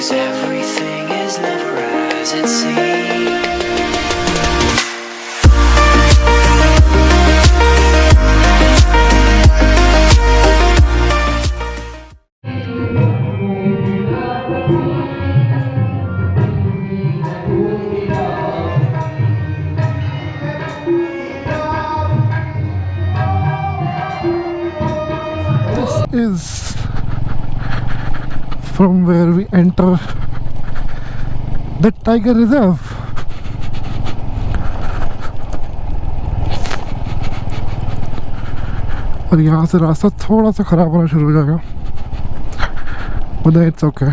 'cause everything is never as it seems. Is from where we enter the tiger reserve. और यहाँ से रास्ता थोड़ा सा ख़राब होना शुरू हो जाएगा, but it's okay.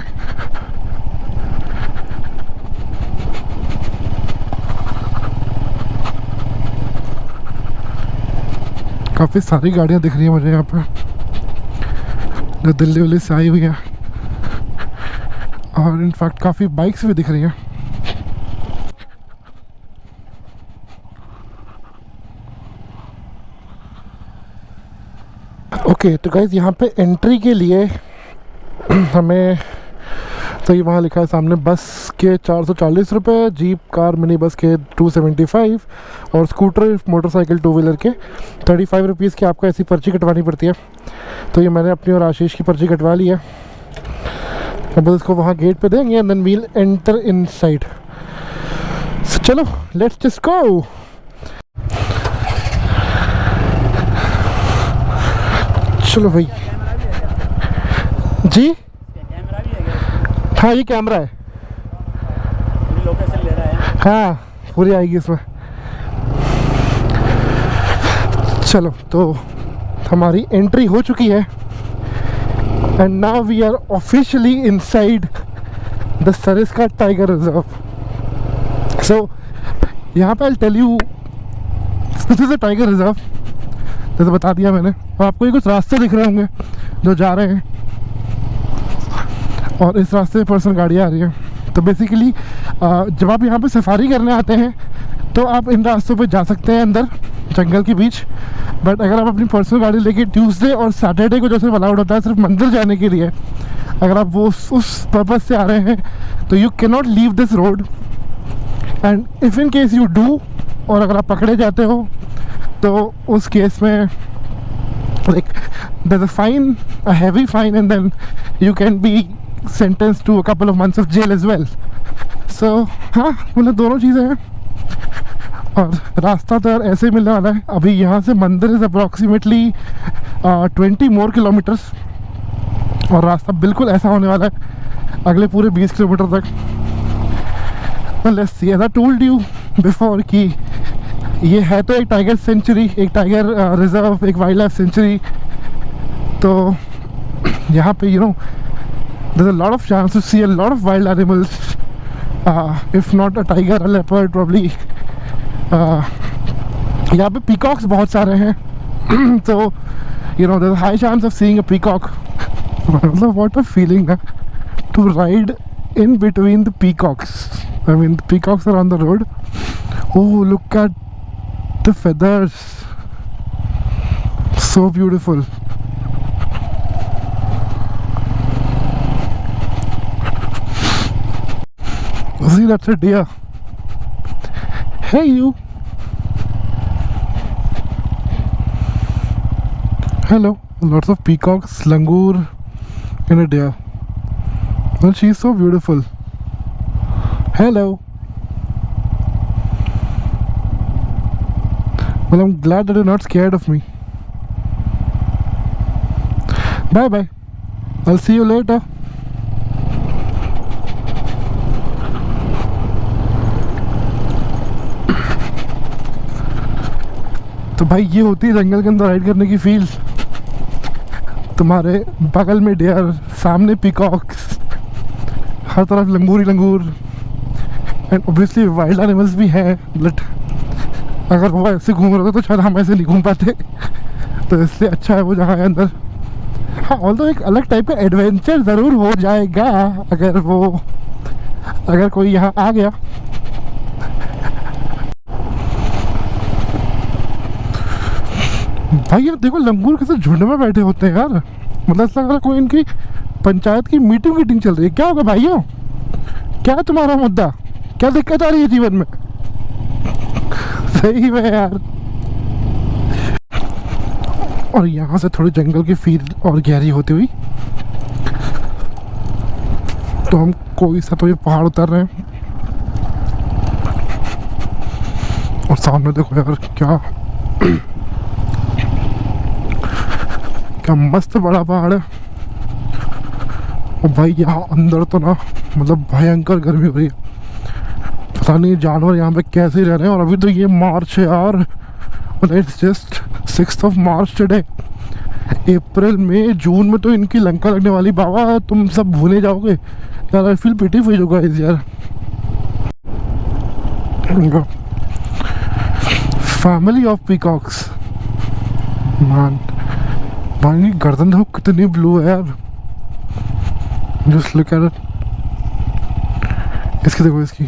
काफ़ी सारी गाड़ियाँ दिख रही हैं मुझे यहाँ पे, जो दिल्ली वल्ली से आई हुई है, और इनफैक्ट काफ़ी बाइक्स भी दिख रही हैं। ओके तो गाइस यहाँ पे एंट्री के लिए हमें, तो ये वहाँ लिखा है सामने, बस के 440 रुपये, जीप कार मिनी बस के 275 और स्कूटर मोटरसाइकिल टू व्हीलर के 35 रुपीज़ की आपको ऐसी पर्ची कटवानी पड़ती है। तो ये मैंने अपनी और आशीष की पर्ची कटवा ली है। अब बस इसको वहाँ गेट पे देंगे and then we'll enter inside. So चलो लेट्स जस्ट गो। चलो भाई जी, हाँ ये कैमरा है, पूरी लोकेशन ले रहा है। हाँ पूरी आएगी इसमें। चलो तो हमारी एंट्री हो चुकी है and now we are officially inside the Sariska tiger reserve. So यहाँ पे I tell you this is a tiger reserve, जैसे बता दिया मैंने। और आपको ये कुछ रास्ते दिख रहे होंगे जो जा रहे हैं, और इस रास्ते पे पर्सनल गाड़ियाँ आ रही हैं। तो बेसिकली जब आप यहाँ पे सफारी करने आते हैं तो आप इन रास्तों पे जा सकते हैं अंदर जंगल के बीच, बट अगर आप अपनी पर्सनल गाड़ी लेके ट्यूसडे और सैटरडे को जो सिर्फ अलाउड होता है सिर्फ मंदिर जाने के लिए, अगर आप वो उस पर्पज़ से आ रहे हैं तो you can not leave this road. And if in case you do, और अगर आप पकड़े जाते हो तो उस केस में like there's a fine, a heavy fine, and then you can be sentenced to a couple of months of jail as well. So हाँ मतलब दोनों चीज़ें हैं। और रास्ता तो यार ऐसे ही मिलने वाला है। अभी यहाँ से मंदिर इज़ अप्रॉक्सीमेटली 20 मोर किलोमीटर्स, और रास्ता बिल्कुल ऐसा होने वाला है अगले पूरे 20 किलोमीटर तक। Let's see, as I told you before कि ये है तो एक टाइगर सेंचुरी, एक टाइगर रिजर्व, एक वाइल्ड लाइफ सेंचुरी। तो यहाँ पे you know there is a lot of chance to see a lot of wild animals, if not a tiger, a leopard probably. यहाँ पे पीकॉक्स बहुत सारे हैं, तो you know there is high chance of seeing a peacock. मतलब what a feeling to ride in between the peacocks. I mean the peacocks are on the road. Oh, look at the feathers, so beautiful. See, that's a deer. Hey you. Hello. Lots of peacocks, langur and a deer. Well, she's so beautiful. Hello. Well, I'm glad that you're not scared of me. Bye bye. I'll see you later. तो भाई ये होती है जंगल के अंदर ride करने की feel. तुम्हारे बगल में डियर, सामने पीकॉक्स, हर तरफ लंगूर ही लंगूर, एंड ऑब्वियसली वाइल्ड एनिमल्स भी हैं। बट अगर वो ऐसे घूम रहे थे तो शायद हम ऐसे नहीं घूम पाते, तो इसलिए अच्छा है वो जहाँ है अंदर। हाँ, ऑल्दो एक अलग टाइप का एडवेंचर ज़रूर हो जाएगा अगर कोई यहाँ आ गया। भाई यार देखो लंगूर कैसे झुंड में बैठे होते हैं यार, मतलब ऐसा लग रहा है कोई इनकी पंचायत की मीटिंग चल रही है। क्या होगा भाइयों? क्या है तुम्हारा मुद्दा? क्या दिक्कत आ रही है जीवन में? सही में यार। और यहाँ से थोड़ी जंगल की फील और गहरी होती हुई तो हम कोई सा तो ये पहाड़ उतर रहे हैं। और सामने देखो यार, क्या क्या मस्त बड़ा पहाड़ है। और भाई यहाँ अंदर तो ना मतलब भयंकर गर्मी हो रही है। पता नहीं जानवर यहाँ पे कैसे रह रहे हैं। और अभी तो ये मार्च है यार, मतलब it's just 6th of March today. अप्रैल में जून में तो इनकी लंका लगने वाली। बाबा तुम सब भूले जाओगे यार। I feel pity for you guys यार। Family of peacocks man. भाई गर्दन देखो कितनी ब्लू है यार। Just look at it. इसकी देखो, इसकी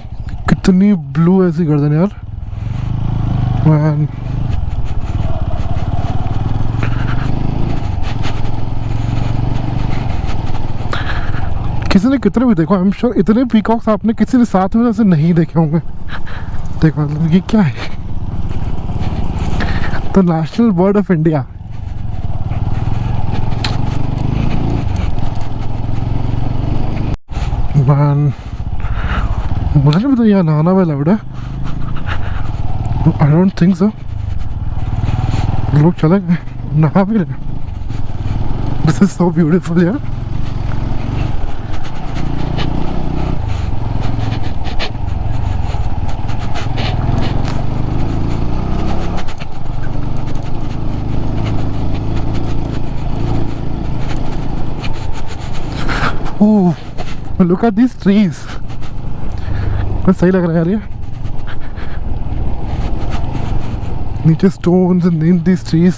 कितनी ब्लू है ऐसी गर्दन यार। मैन किसी ने कितने भी देखो, आई एम श्योर इतने पीकॉक्स आपने किसी ने साथ में ऐसे नहीं देखे होंगे। देखो मतलब ये क्या है? The national bird of India. Man मुझे नहीं पता यहाँ नहाना भी अलाउड है। I don't think so. लोग चले गए, नहा भी रहे। दिस इज सो ब्यूटीफुल यार। Look at these trees. बस सही लग रहा है यार ये। नीचे stones and in these trees.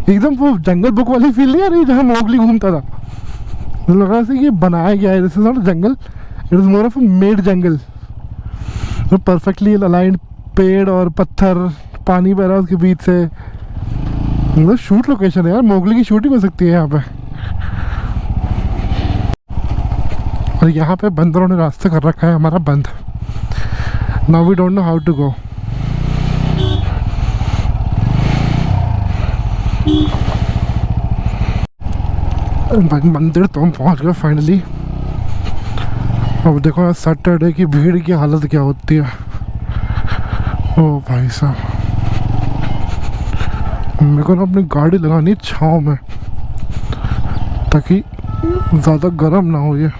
एकदम वो जंगल बुक वाली फील नहीं आ रही जहाँ मोगली घूमता था। मुझे लग रहा है कि ये बनाया गया है। This is not jungle, it is more of a made jungle. तो परफेक्टली अलाइंड पेड़ और पत्थर, पानी बह रहा है उसके बीच से। मतलब शूट लोकेशन है यार। मोगली की शूटिंग हो सकती है यहाँ पे। और यहाँ पे बंदरों ने रास्ता कर रखा है हमारा बंद। Now we don't know how to go. मंदिर तो हम पहुँच गए फाइनली। अब देखो यार सैटरडे की भीड़ की हालत क्या होती है। ओ भाई साहब, मेरे को ना अपनी गाड़ी लगानी छाँव में ताकि ज़्यादा गर्म ना हो ये।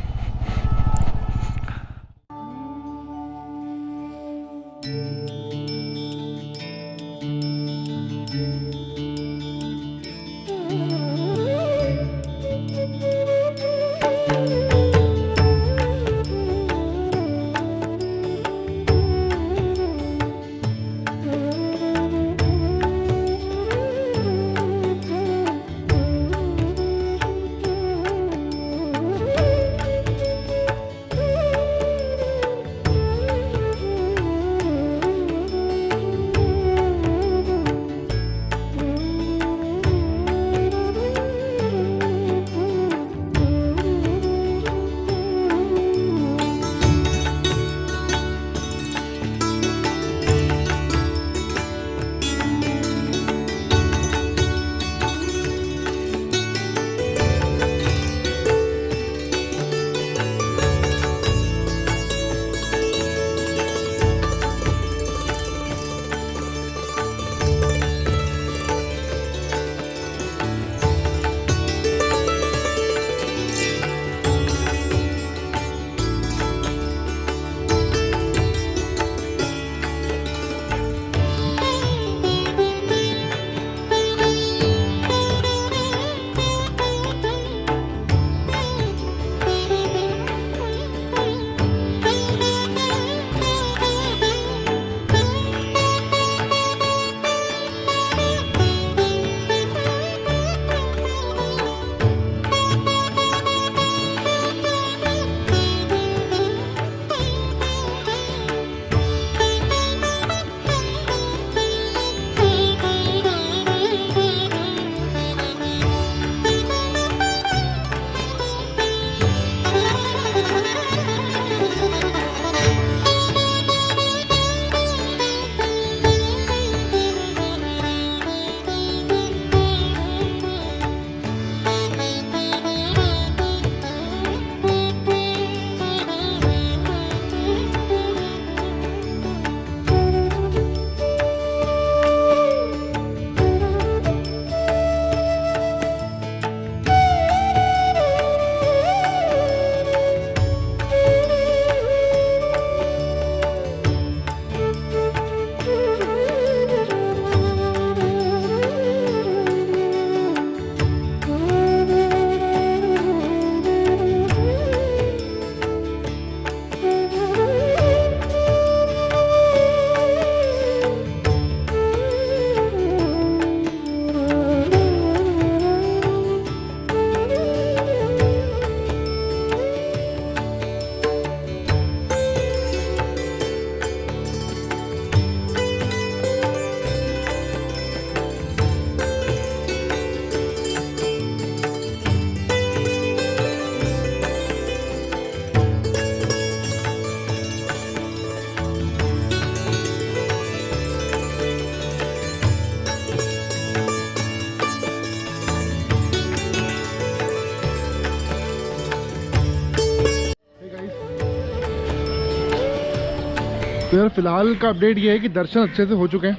तो यार फ़िलहाल का अपडेट ये है कि दर्शन अच्छे से हो चुके हैं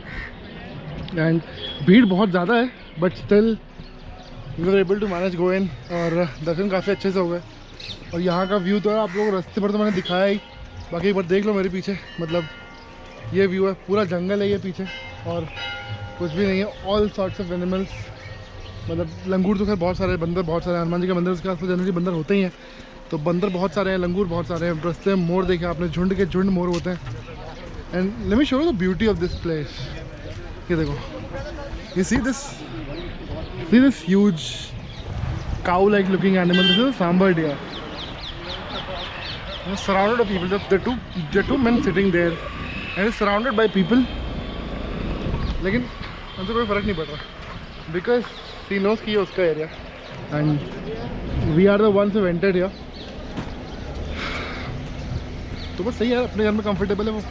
एंड भीड़ बहुत ज़्यादा है, but still we were able to manage go in, और दर्शन काफ़ी अच्छे से हो गए। और यहाँ का व्यू तो है, आप लोगों को रास्ते पर तो मैंने दिखाया ही, बाकी एक बार देख लो मेरे पीछे, मतलब ये व्यू है, पूरा जंगल है ये पीछे और कुछ भी नहीं है। ऑल सॉर्ट्स ऑफ एनिमल्स, मतलब लंगूर तो खैर बहुत सारे, बंदर बहुत सारे, हनुमान जी के मंदिर उसके आसपास जनरली बंदर होते ही हैं, तो बंदर बहुत सारे हैं, लंगूर बहुत सारे हैं। रास्ते में मोर देखे आपने, झुंड के झुंड मोर होते हैं। And let me show you the beauty of this place. ये देखो, you see this huge cow like looking animal. This is a sambar deer. It's surrounded by people. There are two men sitting there and it's surrounded by people. लेकिन हमसे कोई फ़र्क नहीं पड़ रहा because he knows कि ये उसका area and we are the ones who entered here. तो बस सही है, अपने घर में कंफर्टेबल है वो।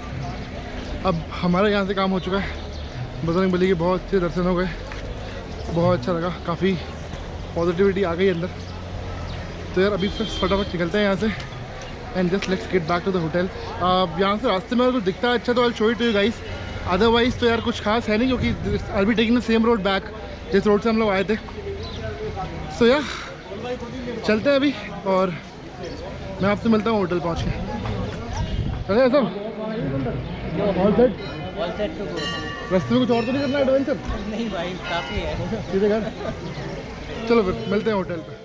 अब हमारा यहाँ से काम हो चुका है, बजरंग बली के बहुत अच्छे दर्शन हो गए, बहुत अच्छा लगा, काफ़ी पॉजिटिविटी आ गई अंदर। तो यार अभी फिर फटाफट निकलते हैं यहाँ से and just let's get back to the hotel. यहाँ से रास्ते में अगर कुछ दिखता है अच्छा तो I show it to you guys, otherwise तो यार कुछ खास है नहीं, क्योंकि I be taking the same road back जिस रोड से हम लोग आए थे। सो यार चलते हैं अभी और मैं आपसे मिलता हूँ होटल पहुँच के। चले सब ऑल सेट टू गो। रास्ते में कुछ और तो नहीं करना एडवेंचर? नहीं भाई, काफ़ी है। सीधे घर, चलो फिर मिलते हैं होटल पे।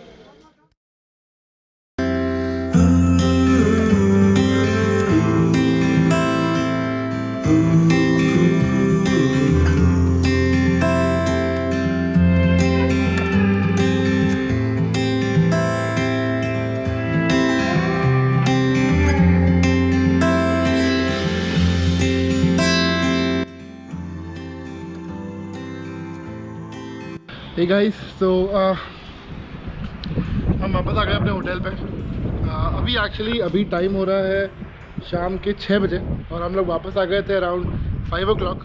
Hey guys, so हम वापस आ गए अपने होटल पे। अभी टाइम हो रहा है शाम के 6 बजे और हम लोग वापस आ गए थे अराउंड 5 o'clock।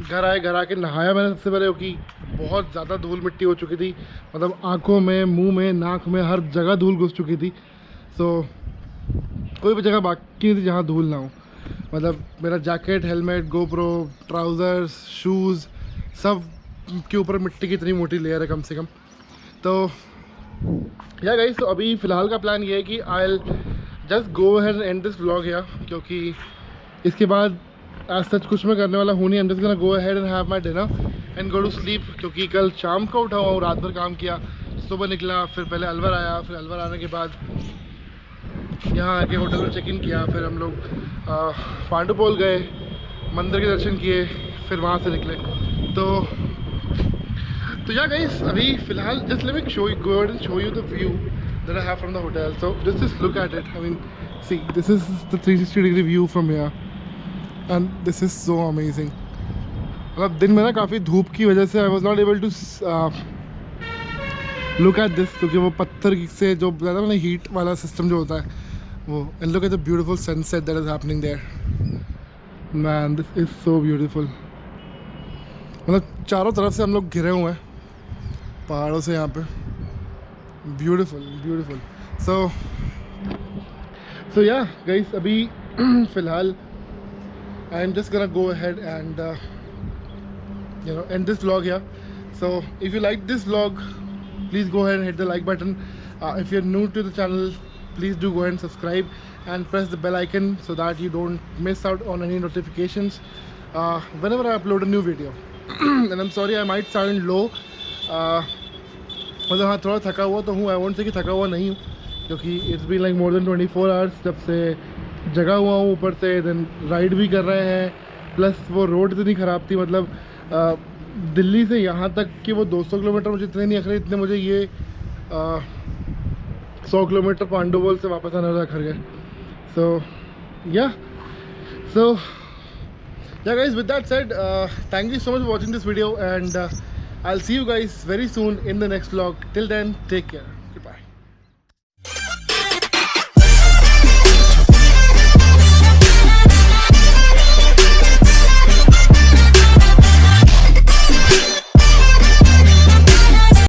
घर आके नहाया मैंने सबसे पहले, क्योंकि बहुत ज़्यादा धूल मिट्टी हो चुकी थी, मतलब आँखों में, मुंह में, नाक में, हर जगह धूल घुस चुकी थी। सो कोई भी जगह बाकी नहीं थी जहाँ धूल ना हो। मतलब मेरा jacket, helmet, GoPro, trousers, shoes, सब के ऊपर मिट्टी की इतनी मोटी लेयर है कम से कम। तो या गाइस, तो अभी फ़िलहाल का प्लान ये है कि I will just go ahead and this vlog here, क्योंकि इसके बाद आज सच कुछ मैं करने वाला हूँ नहीं। I am just gonna go ahead and have my dinner and go to sleep, क्योंकि कल शाम को उठा हूँ, रात भर काम किया, सुबह निकला, फिर पहले अलवर आया, फिर अलवर आने के बाद यहाँ आके होटल में चेक इन किया, फिर हम लोग पांडुपोल गए, मंदिर के दर्शन किए, फिर वहाँ से निकले। तो या गाइस, अभी फ़िलहाल just let me show you the view that I have from the hotel. So just look at it. I mean, see, this is the 360-degree view from here, and this is so amazing. मतलब दिन में ना काफ़ी धूप की वजह से I was not able to look at this, क्योंकि वो पत्थर से जो ज़्यादा ना हीट वाला सिस्टम जो होता है वो, and look at the beautiful sunset that is happening there. Man, this is so beautiful. मतलब चारों तरफ से हम लोग घिरे हुए हैं पहाड़ों से यहाँ पे। ब्यूटीफुल। So yeah guys, अभी फ़िलहाल I am just gonna go ahead and end this vlog here. So if you like this vlog, please go ahead and hit the like button. If you're new to the channel, please do go ahead and subscribe and press the bell icon so that you don't miss out on any notifications whenever I upload a new video. And I'm sorry I might sound low. मतलब हाँ, थोड़ा थका हुआ तो हूँ, I won't say कि थका हुआ नहीं हूँ, क्योंकि it's been like more than 24 hours जब से जगा हुआ हूँ। ऊपर से देन राइड भी कर रहे हैं, प्लस वो रोड इतनी ख़राब थी, मतलब दिल्ली से यहाँ तक कि वो 200 किलोमीटर मुझे इतने नहीं अखरे, इतने मुझे ये 100 किलोमीटर पांडुपोल से वापस आने वाला घर गए। सो yeah guys, with that said, thank you so much for watching this video, and I'll see you guys very soon in the next vlog. Till then, take care.